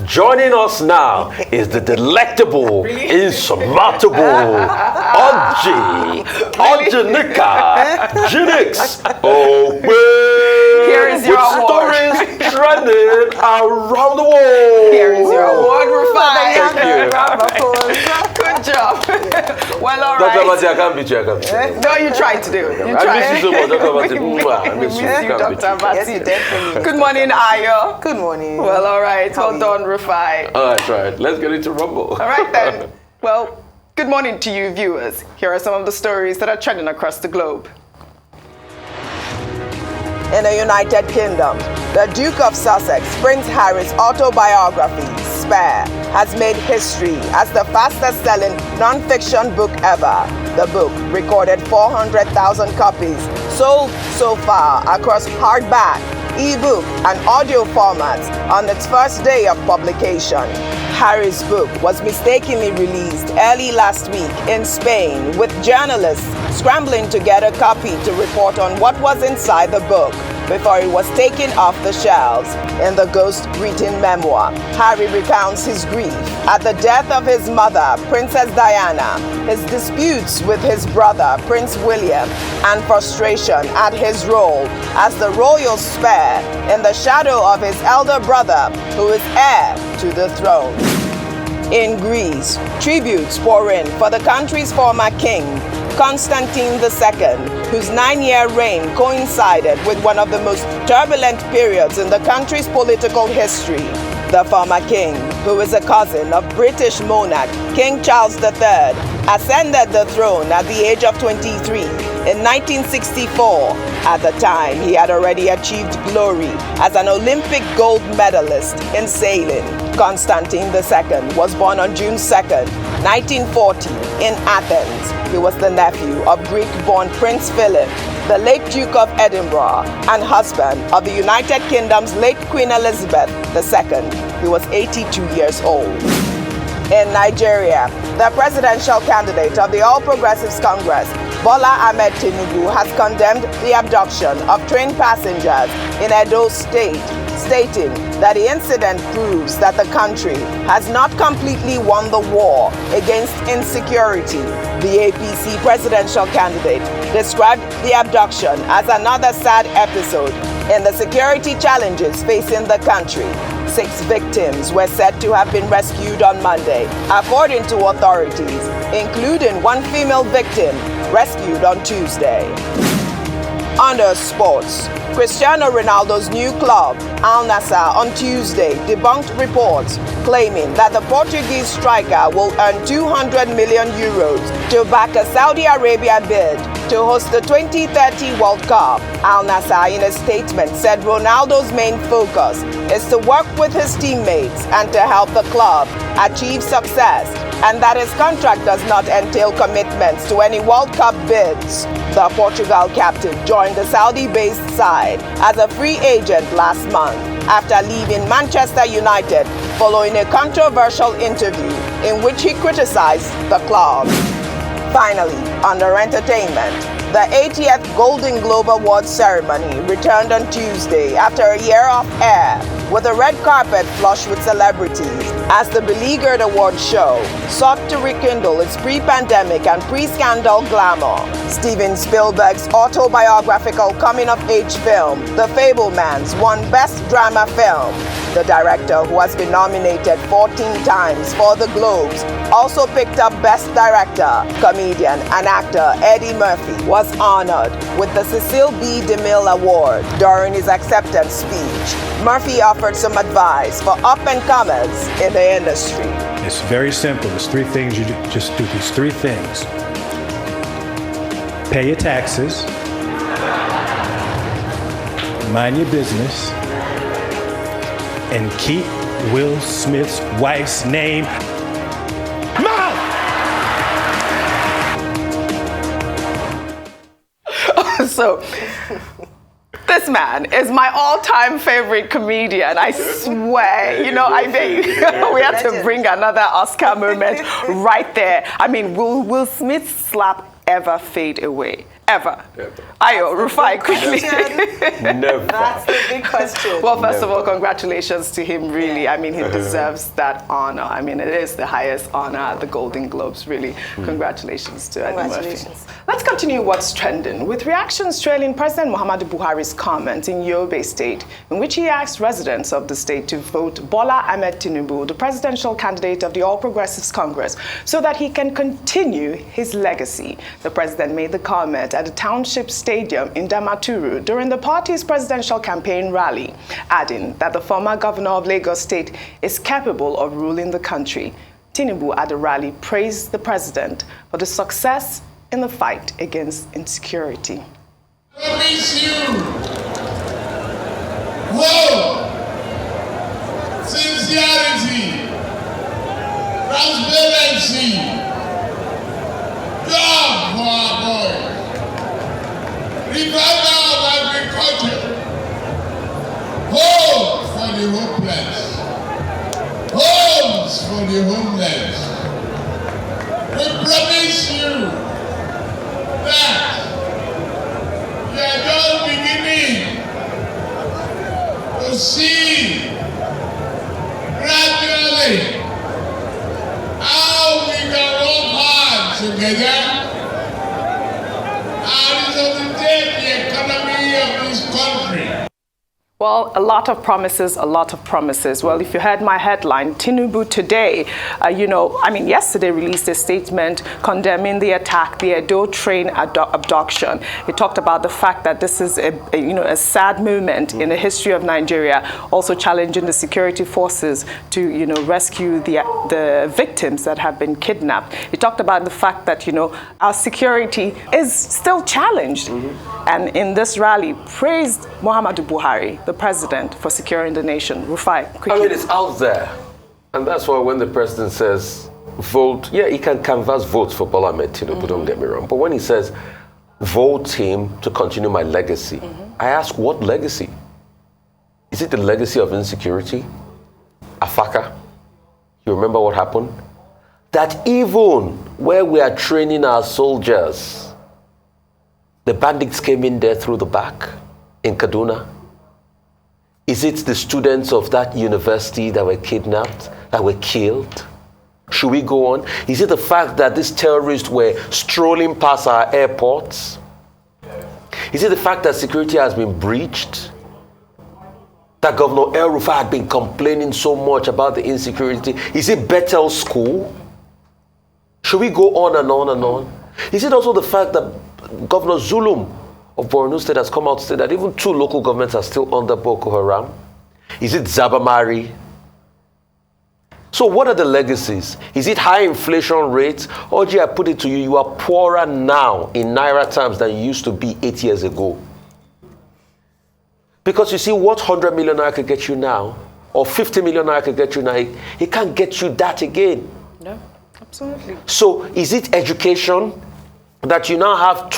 Joining us now is the delectable, insurmountable, Ojanika, Jinx, Here is your with award. stories trending around the world. Here is your award, Rufai. Thank you. Good job. Well, all Dr. right. Mati, I can't beat you. I can't beat you. No, you tried to do. You I tried. miss you so much, Dr. Mati. I We miss miss you. you, Can't beat Dr. you. Mati. Yes, you definitely. Good morning, Ayo. Good morning. Well, all right. How Well are done, Rufai. All right. Let's get into Rumble. All right, then. Well, good morning to you, viewers. Here are some of the stories that are trending across the globe. In the United Kingdom, the Duke of Sussex, Prince Harry's autobiography, Spare, has made history as the fastest-selling non-fiction book ever. The book recorded 400,000 copies sold so far across hardback, ebook, and audio formats on its first day of publication. Harry's book was mistakenly released early last week in Spain, with journalists scrambling to get a copy to report on what was inside the book before it was taken off the shelves. In the ghost-written memoir, Harry recounts his grief at the death of his mother, Princess Diana, his disputes with his brother, Prince William, and frustration at his role as the royal spare in the shadow of his elder brother, who is heir to the throne. In Greece, tributes pour in for the country's former king, Constantine II, whose 9-year reign coincided with one of the most turbulent periods in the country's political history. The former king, who is a cousin of British monarch King Charles III, ascended the throne at the age of 23 in 1964. At the time, he had already achieved glory as an Olympic gold medalist in sailing. Constantine II was born on June 2nd, 1940, in Athens. He was the nephew of Greek-born Prince Philip, the late Duke of Edinburgh, and husband of the United Kingdom's late Queen Elizabeth II. He was 82 years old. In Nigeria, the presidential candidate of the All Progressives Congress, Bola Ahmed Tinubu, has condemned the abduction of train passengers in Edo State, stating that the incident proves that the country has not completely won the war against insecurity. The APC presidential candidate described the abduction as another sad episode in the security challenges facing the country. 6 victims were said to have been rescued on Monday, according to authorities, including one female victim rescued on Tuesday. Under sports, Cristiano Ronaldo's new club, Al Nassr, on Tuesday debunked reports claiming that the Portuguese striker will earn 200 million euros to back a Saudi Arabia bid to host the 2030 World Cup. Al Nassr, in a statement, said Ronaldo's main focus is to work with his teammates and to help the club achieve success, and that his contract does not entail commitments to any World Cup bids. The Portugal captain joined the Saudi-based side as a free agent last month after leaving Manchester United following a controversial interview in which he criticized the club. Finally, under entertainment, the 80th Golden Globe Awards ceremony returned on Tuesday after a year off air, with a red carpet flush with celebrities, as the beleaguered award show sought to rekindle its pre-pandemic and pre-scandal glamour. Steven Spielberg's autobiographical coming-of-age film, The Fabelmans, won Best Drama Film. The director, who has been nominated 14 times for the Globes, also picked up Best Director. Comedian and actor Eddie Murphy was honored with the Cecil B. DeMille Award. During his acceptance speech, Murphy offered some advice for up-and-comers in the industry. It's very simple. There's 3 things you do. Just do these 3 things. Pay your taxes, mind your business, and keep Will Smith's wife's name mouth. So, this man is my all-time favorite comedian, I swear. You know, we had to bring another Oscar moment right there. I mean, will Smith's slap ever fade away? Ever. Ayo, Rufai, quickly. Never. That's the big question. Well, first of all, congratulations to him, really. I mean, he deserves that honor. I mean, it is the highest honor at the Golden Globes, really. Congratulations to Eddie Murphy. Let's continue what's trending with reactions trailing President Muhammadu Buhari's comment in Yobe State, in which he asked residents of the state to vote Bola Ahmed Tinubu, the presidential candidate of the All Progressives Congress, so that he can continue his legacy. The president made the comment at the Township Stadium in Damaturu during the party's presidential campaign rally, adding that the former governor of Lagos State is capable of ruling the country. Tinubu at the rally praised the president for the success in the fight against insecurity. I miss you. Whoa! Sincerity, transparency, job for our boy. Revival of agriculture, hope for the hopeless, homes for the homeless. We promise you that we are just beginning to see gradually how we can work hard together and resuscitate the economy of this country. Well, a lot of promises, a lot of promises. Well, if you heard my headline, Tinubu today, yesterday released a statement condemning the attack, the Edo train abduction. He talked about the fact that this is a sad moment in the history of Nigeria, also challenging the security forces to, rescue the victims that have been kidnapped. He talked about the fact that, our security is still challenged. And in this rally, praised Muhammadu Buhari, the president, for securing the nation. Rufai, quickly. I mean, it's out there. And that's why when the president says vote, yeah, he can canvass votes for Bola Ahmed Tinubu, don't get me wrong. But when he says vote him to continue my legacy, I ask, what legacy? Is it the legacy of insecurity? Awka? You remember what happened? That even where we are training our soldiers, the bandits came in there through the back in Kaduna. Is it the students of that university that were kidnapped, that were killed? Should we go on? Is it the fact that these terrorists were strolling past our airports? Is it the fact that security has been breached? That Governor El Rufai had been complaining so much about the insecurity? Is it Bethel School? Should we go on and on and on? Is it also the fact that Governor Zulum of Borno State has come out to say that even 2 local governments are still under Boko Haram? Is it Zabamari? So what are the legacies? Is it high inflation rates? Oji, I put it to you, you are poorer now in Naira terms than you used to be 8 years ago. Because you see, what 100 million Naira could get you now, or 50 million Naira could get you now, it can't get you that again. No, absolutely. So is it education? That you now have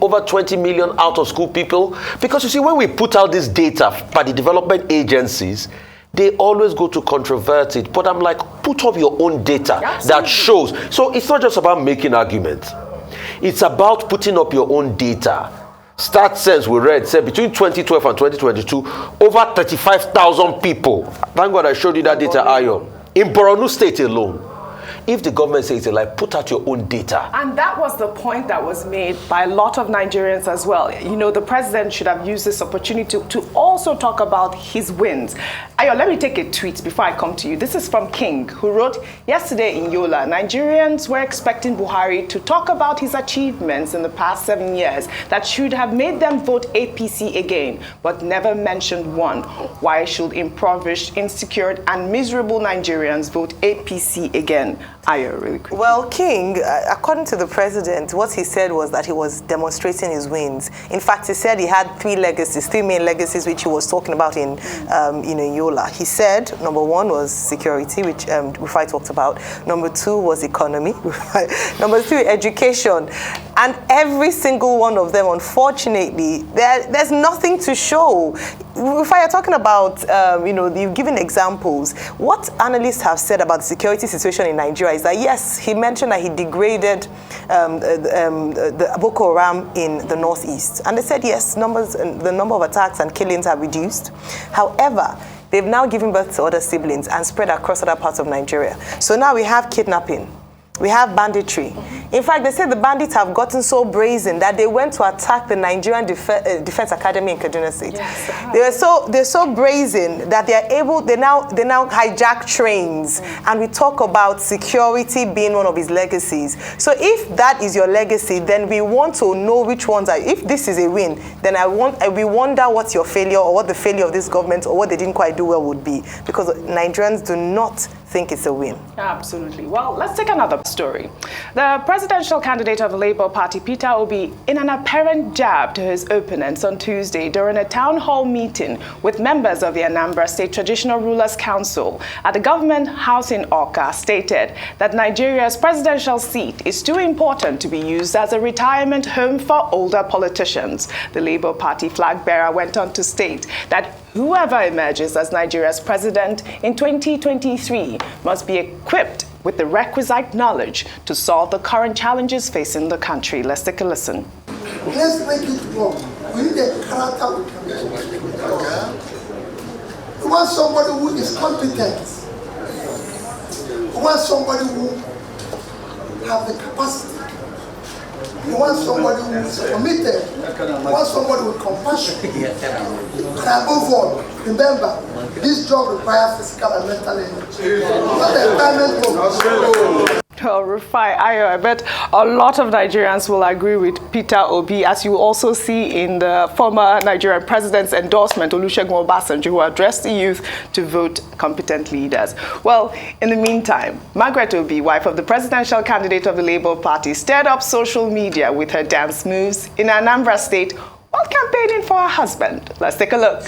over 20 million out of school people? Because you see, when we put out this data by the development agencies, they always go to controvert it. But I'm like, put up your own data that shows. So it's not just about making arguments. It's about putting up your own data. Stat Sense we read said between 2012 and 2022, over 35,000 people. Thank God I showed you that data, Ayo. In Borno State alone. If the government says, like, put out your own data. And that was the point that was made by a lot of Nigerians as well. The president should have used this opportunity to also talk about his wins. Ayo, let me take a tweet before I come to you. This is from King, who wrote, yesterday in Yola, Nigerians were expecting Buhari to talk about his achievements in the past 7 years that should have made them vote APC again, but never mentioned one. Why should impoverished, insecure, and miserable Nigerians vote APC again? Ayo, really quick. Well, King, according to the president, what he said was that he was demonstrating his wins. In fact, he said he had 3 main legacies, which he was talking about in Yola. He said number 1 was security, which Rufai talked about. Number 2 was economy. Number 3, education. And every single one of them, unfortunately, there's nothing to show. If you're talking about, you've given examples, what analysts have said about the security situation in Nigeria is that, yes, he mentioned that he degraded the Boko Haram in the northeast. And they said, yes, the number of attacks and killings have reduced. However, they've now given birth to other siblings and spread across other parts of Nigeria. So now we have kidnapping. We have banditry. In fact, they say the bandits have gotten so brazen that they went to attack the Nigerian Defense Academy in Kaduna State. Yes, they're so brazen that they now hijack trains, and we talk about security being one of his legacies. So if that is your legacy, then we want to know which ones are. If this is a win, then we wonder what's your failure, or what the failure of this government, or what they didn't quite do well would be, because Nigerians do not think it's a win. Absolutely. Well, let's take another story. The presidential candidate of the Labour Party, Peter Obi, in an apparent jab to his opponents on Tuesday during a town hall meeting with members of the Anambra State Traditional Rulers Council at the government house in Awka, stated that Nigeria's presidential seat is too important to be used as a retirement home for older politicians. The Labour Party flag bearer went on to state that whoever emerges as Nigeria's president in 2023 must be equipped with the requisite knowledge to solve the current challenges facing the country. Let's take a listen. Let's make it work. We need a character. We want somebody who is competent. We want somebody who has the capacity. We want somebody who is committed. We want somebody with compassion. And above all, remember, this job requires physical and mental energy. Not environment. Well, Rufai, I bet a lot of Nigerians will agree with Peter Obi, as you also see in the former Nigerian president's endorsement, Olusegun Obasanjo, who addressed the youth to vote competent leaders. Well, in the meantime, Margaret Obi, wife of the presidential candidate of the Labour Party, stirred up social media with her dance moves in Anambra State while campaigning for her husband. Let's take a look.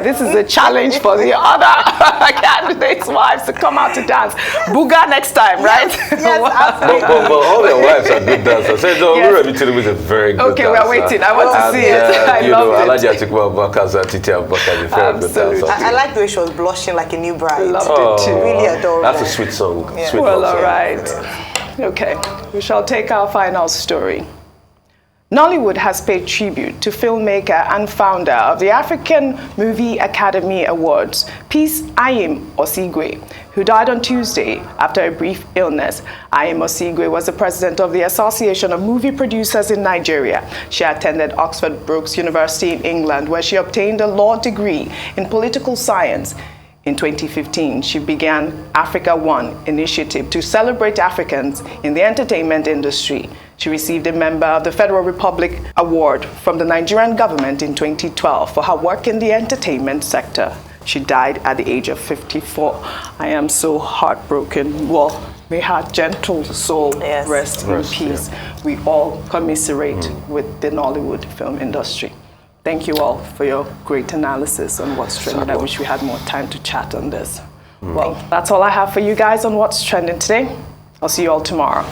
This is a challenge for the other candidates' wives to come out to dance. Booga next time, right? Yes, but all their wives are good dancers. So Labour Tinubu is a very good dancer. Okay, we're waiting. I want to see it. I love it. Absolutely. I like the way she was blushing like a new bride. I loved it too. Really adorable. That's a sweet song. Yeah. Sweet Well, love all song. right. Okay, we shall take our final story. Nollywood has paid tribute to filmmaker and founder of the African Movie Academy Awards, Peace Anyiam-Osigwe, who died on Tuesday after a brief illness. Anyiam-Osigwe was the president of the Association of Movie Producers in Nigeria. She attended Oxford Brookes University in England, where she obtained a law degree in political science. In 2015, she began Africa One initiative to celebrate Africans in the entertainment industry. She received a Member of the Federal Republic Award from the Nigerian government in 2012 for her work in the entertainment sector. She died at the age of 54. I am so heartbroken. Well, may her gentle soul rest in peace. Yeah. We all commiserate with the Nollywood film industry. Thank you all for your great analysis on What's Trending. I wish we had more time to chat on this. Well, that's all I have for you guys on What's Trending today. I'll see you all tomorrow.